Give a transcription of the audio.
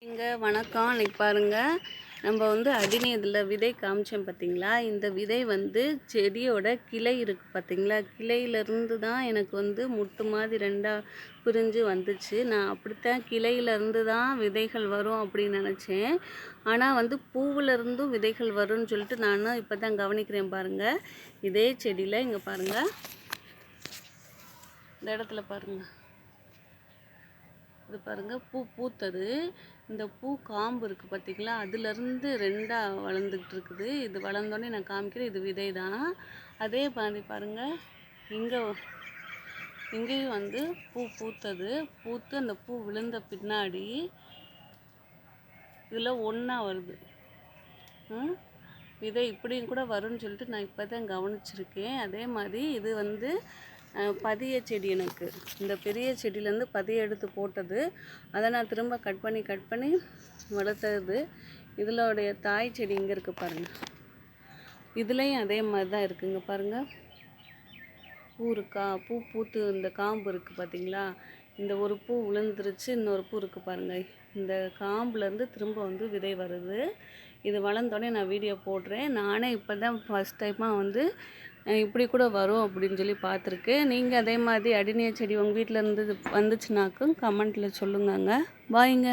வணக்கம். அன்னைக்கு பாருங்க, நம்ம அடிநீர்ல விதை காமிச்சோம் பார்த்தீங்களா? இந்த விதை செடியோட கிளை இருக்கு பார்த்தீங்களா? கிளையிலேருந்து தான் எனக்கு முட்டு மாதிரி 2ஆ பிரிஞ்சு வந்துச்சு. நான் அப்படித்தான் கிளையிலேருந்து தான் விதைகள் வரும் அப்படின்னு நினச்சேன். ஆனால் பூவிலேருந்தும் விதைகள் வரும்னு சொல்லிட்டு நானும் இப்போ தான் கவனிக்கிறேன் பாருங்க. இதே செடியில் இங்கே பாருங்க, இந்த இடத்துல பாருங்க, இது பாருங்க, பூ பூத்தது. இந்த பூ காம்பு இருக்குது பார்த்தீங்களா? அதுலேருந்து 2ஆக வளர்ந்துக்கிட்டு இருக்குது. இது வளர்ந்தோடனே நான் காமிக்கிறேன், இது விதை தான். அதே மாதிரி பாருங்கள், இங்கேயும் பூ பூத்தது. பூத்து அந்த பூ விழுந்த பின்னாடி இதில் ஒன்றா வருது. விதை இப்படியும் கூட வரும்னு சொல்லிட்டு நான் இப்போ தான் கவனிச்சிருக்கேன். அதே மாதிரி இது பதிய செடி. எனக்கு இந்த பெரிய செடியிலேருந்து பதிய எடுத்து போட்டது. அதை நான் திரும்ப கட் பண்ணி வளர்த்தது. இதோடைய தாய் செடி இங்கே இருக்குது பாருங்கள். இதுலேயும் அதே மாதிரி தான் இருக்குங்க பாருங்கள். பூ இருக்கா? பூ பூத்து இந்த காம்பு இருக்குது பார்த்தீங்களா? இந்த ஒரு பூ விழுந்துருச்சு, இன்னொரு பூ இருக்குது பாருங்கள். இந்த காம்புலேருந்து திரும்ப விதை வருது. இது வளர்ந்தோடனே நான் வீடியோ போடுறேன். நானே இப்போ தான் ஃபஸ்ட் டைமாக இப்படி கூட வரும் அப்படின்னு சொல்லி பார்த்துருக்கேன். நீங்கள் அதே மாதிரி அடிநீர் செடி உங்கள் வீட்டில் வந்துச்சுனாக்கும் கமெண்ட்டில் சொல்லுங்கங்க. பாய்ங்க.